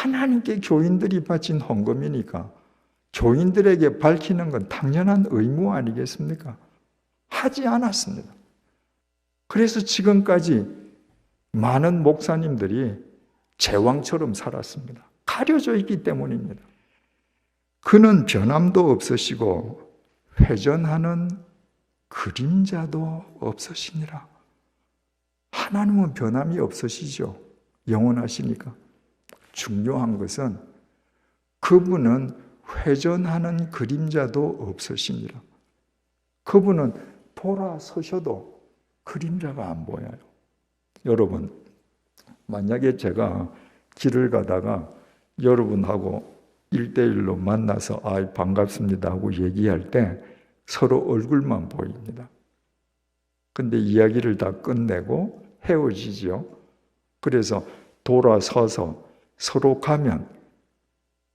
하나님께 교인들이 바친 헌금이니까 교인들에게 밝히는 건 당연한 의무 아니겠습니까? 하지 않았습니다. 그래서 지금까지 많은 목사님들이 제왕처럼 살았습니다. 가려져 있기 때문입니다. 그는 변함도 없으시고 회전하는 그림자도 없으시니라. 하나님은 변함이 없으시죠. 영원하시니까. 중요한 것은 그분은 회전하는 그림자도 없으시니라. 그분은 돌아서셔도 그림자가 안 보여요. 여러분, 만약에 제가 길을 가다가 여러분하고 1대1로 만나서 반갑습니다 하고 얘기할 때 서로 얼굴만 보입니다. 근데 이야기를 다 끝내고 헤어지죠. 그래서 돌아서서 서로 가면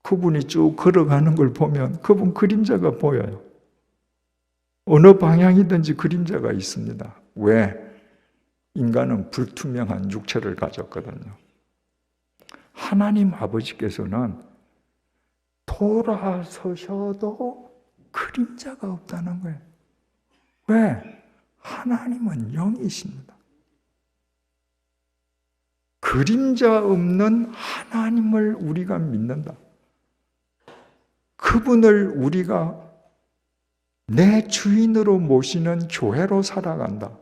그분이 쭉 걸어가는 걸 보면 그분 그림자가 보여요. 어느 방향이든지 그림자가 있습니다. 왜? 인간은 불투명한 육체를 가졌거든요. 하나님 아버지께서는 돌아서셔도 그림자가 없다는 거예요. 왜? 하나님은 영이십니다. 그림자 없는 하나님을 우리가 믿는다. 그분을 우리가 내 주인으로 모시는 교회로 살아간다.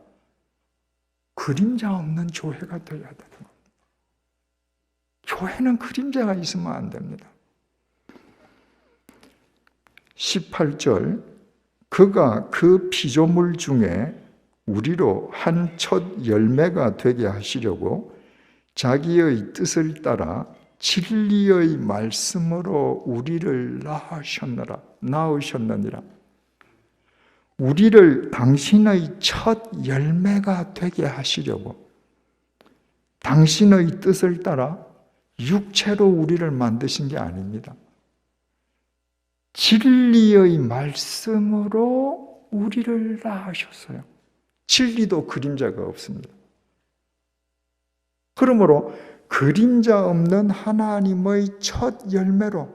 그림자 없는 교회가 되어야 되는 겁니다. 교회는 그림자가 있으면 안 됩니다. 18절, 그가 그 피조물 중에 우리로 한 첫 열매가 되게 하시려고 자기의 뜻을 따라 진리의 말씀으로 우리를 낳으셨느니라. 우리를 당신의 첫 열매가 되게 하시려고 당신의 뜻을 따라 육체로 우리를 만드신 게 아닙니다. 진리의 말씀으로 우리를 낳으셨어요. 진리도 그림자가 없습니다. 그러므로 그림자 없는 하나님의 첫 열매로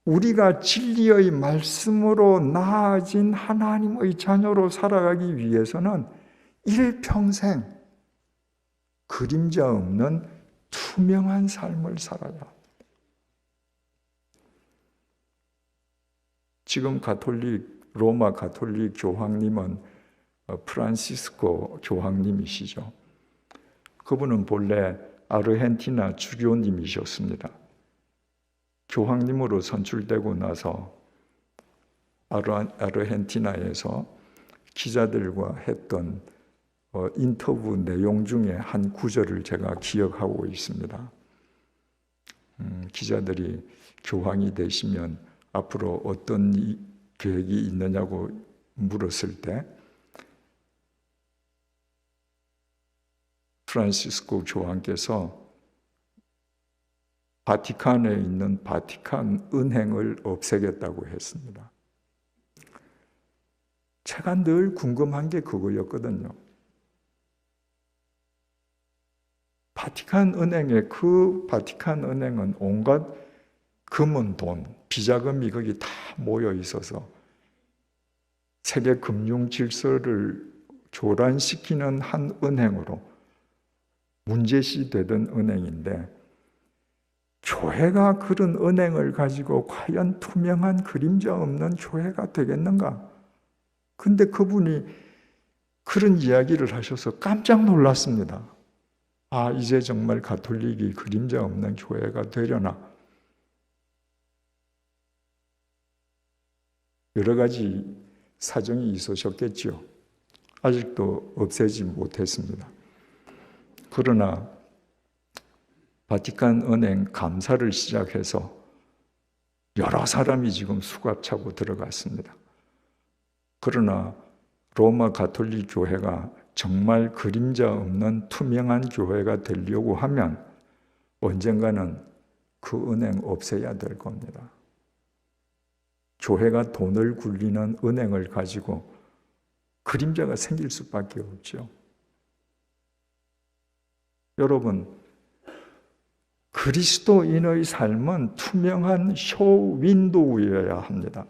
우리가 진리의 말씀으로 나아진 하나님의 자녀로 살아가기 위해서는 일평생 그림자 없는 투명한 삶을 살아야 합니다. 지금 로마 가톨릭 교황님은 프란시스코 교황님이시죠. 그분은 본래 아르헨티나 주교님이셨습니다. 교황님으로 선출되고 나서 아르헨티나에서 기자들과 했던 인터뷰 내용 중에 한 구절을 제가 기억하고 있습니다. 기자들이 교황이 되시면 앞으로 어떤 계획이 있느냐고 물었을 때 프란시스코 교황께서 바티칸에 있는 바티칸 은행을 없애겠다고 했습니다. 제가 늘 궁금한 게 그거였거든요. 바티칸 은행은 온갖 금은 돈, 비자금이 거기 다 모여 있어서 세계 금융 질서를 교란시키는 한 은행으로 문제시 되던 은행인데 교회가 그런 은행을 가지고 과연 투명한 그림자 없는 교회가 되겠는가? 근데 그분이 그런 이야기를 하셔서 깜짝 놀랐습니다. 이제 정말 가톨릭이 그림자 없는 교회가 되려나? 여러 가지 사정이 있으셨겠죠. 아직도 없애지 못했습니다. 그러나 바티칸 은행 감사를 시작해서 여러 사람이 지금 수갑 차고 들어갔습니다. 그러나 로마 가톨릭 교회가 정말 그림자 없는 투명한 교회가 되려고 하면 언젠가는 그 은행 없애야 될 겁니다. 교회가 돈을 굴리는 은행을 가지고 그림자가 생길 수밖에 없죠. 여러분, 그리스도인의 삶은 투명한 쇼윈도우여야 합니다.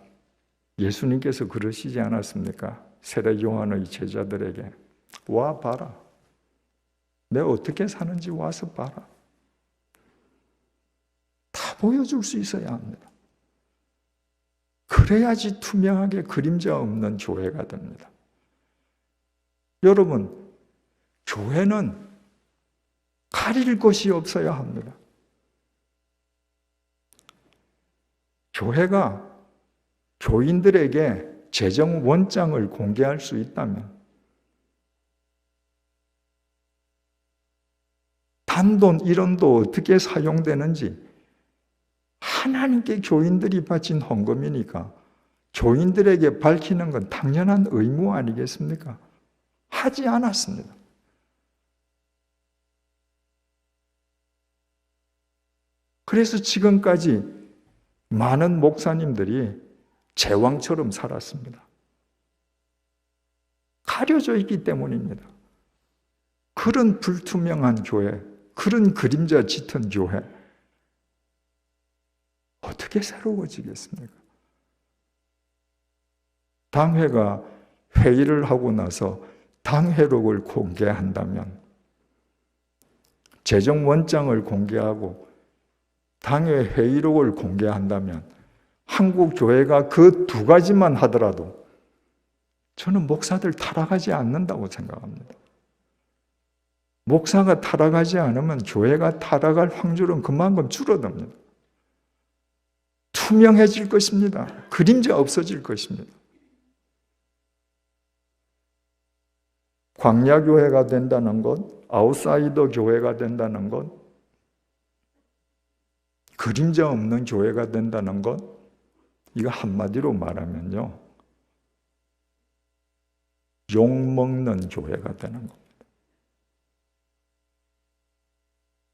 예수님께서 그러시지 않았습니까? 세례 요한의 제자들에게 와 봐라. 내가 어떻게 사는지 와서 봐라. 다 보여줄 수 있어야 합니다. 그래야지 투명하게 그림자 없는 교회가 됩니다. 여러분, 교회는 가릴 것이 없어야 합니다. 교회가 교인들에게 재정 원장을 공개할 수 있다면, 단돈 1원도 어떻게 사용되는지 하나님께 교인들이 바친 헌금이니까 교인들에게 밝히는 건 당연한 의무 아니겠습니까? 하지 않았습니다. 그래서 지금까지 많은 목사님들이 제왕처럼 살았습니다. 가려져 있기 때문입니다. 그런 불투명한 교회, 그런 그림자 짙은 교회, 어떻게 새로워지겠습니까? 당회가 회의를 하고 나서 당회록을 공개한다면, 재정원장을 공개하고 당회 회의록을 공개한다면, 한국 교회가 그 두 가지만 하더라도 저는 목사들 타락하지 않는다고 생각합니다. 목사가 타락하지 않으면 교회가 타락할 확률은 그만큼 줄어듭니다. 투명해질 것입니다. 그림자 없어질 것입니다. 광야교회가 된다는 것, 아웃사이더 교회가 된다는 것, 그림자 없는 교회가 된다는 것, 이거 한마디로 말하면요, 욕먹는 교회가 되는 겁니다.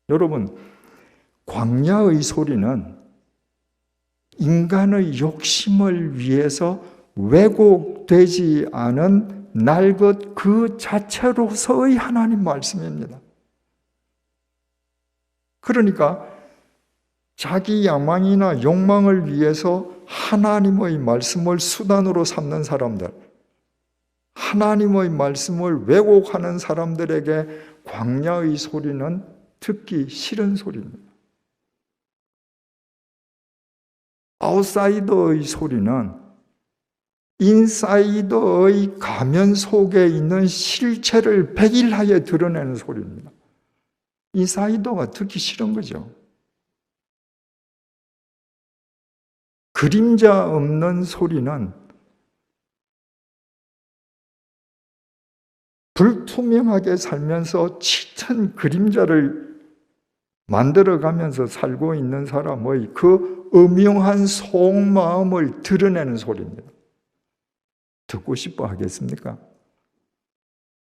여러분, 광야의 소리는 인간의 욕심을 위해서 왜곡되지 않은 날 것 그 자체로서의 하나님 말씀입니다. 그러니까 자기 야망이나 욕망을 위해서 하나님의 말씀을 수단으로 삼는 사람들, 하나님의 말씀을 왜곡하는 사람들에게 광야의 소리는 듣기 싫은 소리입니다. 아웃사이더의 소리는 인사이더의 가면 속에 있는 실체를 백일하게 드러내는 소리입니다. 인사이더가 듣기 싫은 거죠. 그림자 없는 소리는 불투명하게 살면서 짙은 그림자를 만들어가면서 살고 있는 사람의 그 음흉한 속마음을 드러내는 소리입니다. 듣고 싶어 하겠습니까?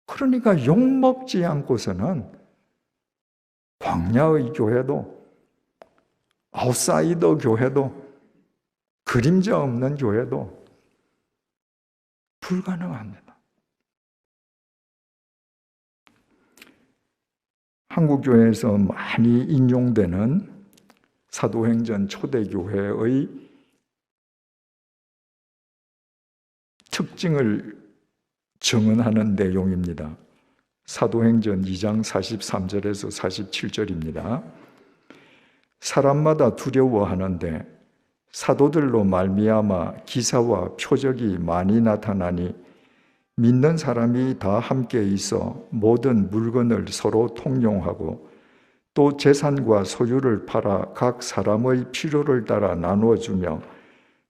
그러니까 욕먹지 않고서는 광야의 교회도, 아웃사이더 교회도, 그림자 없는 교회도 불가능합니다. 한국교회에서 많이 인용되는 사도행전 초대교회의 특징을 증언하는 내용입니다. 사도행전 2장 43절에서 47절입니다. 사람마다 두려워하는데 사도들로 말미암아 기사와 표적이 많이 나타나니 믿는 사람이 다 함께 있어 모든 물건을 서로 통용하고 또 재산과 소유를 팔아 각 사람의 필요를 따라 나누어주며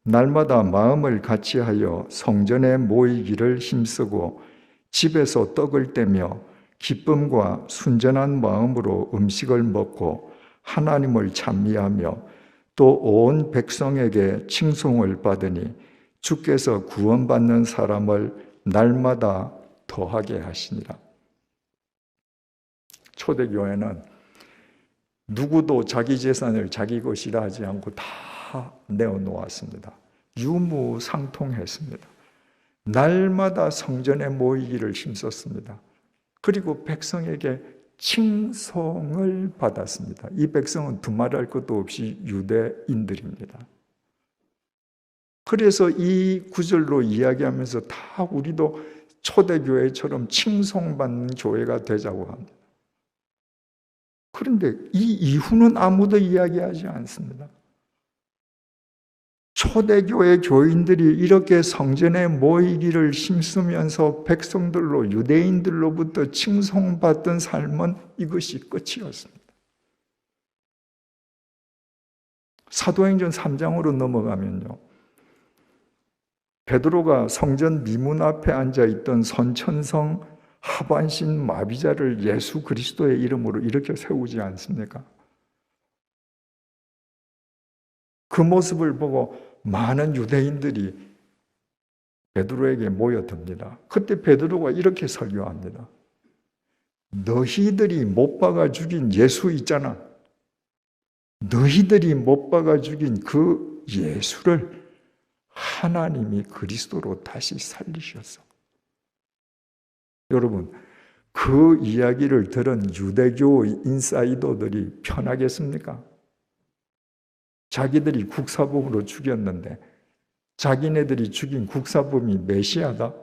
날마다 마음을 같이하여 성전에 모이기를 힘쓰고 집에서 떡을 떼며 기쁨과 순전한 마음으로 음식을 먹고 하나님을 찬미하며 또 온 백성에게 칭송을 받으니 주께서 구원받는 사람을 날마다 더하게 하시니라. 초대교회는 누구도 자기 재산을 자기 것이라 하지 않고 다 내어놓았습니다. 유무상통했습니다. 날마다 성전에 모이기를 힘썼습니다. 그리고 백성에게 칭송을 받았습니다. 이 백성은 두말할 것도 없이 유대인들입니다. 그래서 이 구절로 이야기하면서 다 우리도 초대교회처럼 칭송받는 교회가 되자고 합니다. 그런데 이 이후는 아무도 이야기하지 않습니다. 초대교회 교인들이 이렇게 성전에 모이기를 힘쓰면서 백성들로, 유대인들로부터 칭송받던 삶은 이것이 끝이었습니다. 사도행전 3장으로 넘어가면요, 베드로가 성전 미문 앞에 앉아있던 선천성 하반신 마비자를 예수 그리스도의 이름으로 일으켜 세우지 않습니까? 그 모습을 보고 많은 유대인들이 베드로에게 모여듭니다. 그때 베드로가 이렇게 설교합니다. 너희들이 못 박아 죽인 예수 있잖아. 너희들이 못 박아 죽인 그 예수를 하나님이 그리스도로 다시 살리셨어. 여러분, 그 이야기를 들은 유대교 인사이더들이 편하겠습니까? 자기들이 국사범으로 죽였는데 자기네들이 죽인 국사범이 메시아다?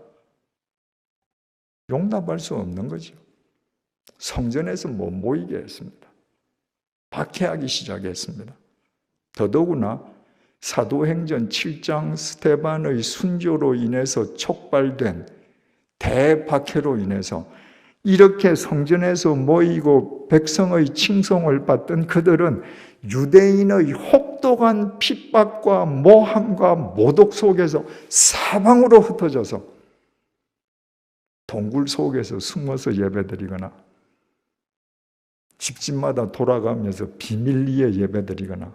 용납할 수 없는 거죠. 성전에서 모이게 했습니다. 박해하기 시작했습니다. 더더구나 사도행전 7장 스데반의 순교로 인해서 촉발된 대박해로 인해서 이렇게 성전에서 모이고 백성의 칭송을 받던 그들은 유대인의 혹독한 핍박과 모함과 모독 속에서 사방으로 흩어져서 동굴 속에서 숨어서 예배드리거나 집집마다 돌아가면서 비밀리에 예배드리거나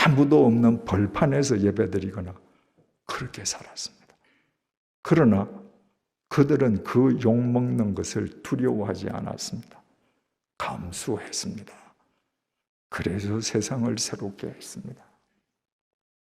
아무도 없는 벌판에서 예배드리거나 그렇게 살았습니다. 그러나 그들은 그 욕먹는 것을 두려워하지 않았습니다. 감수했습니다. 그래서 세상을 새롭게 했습니다.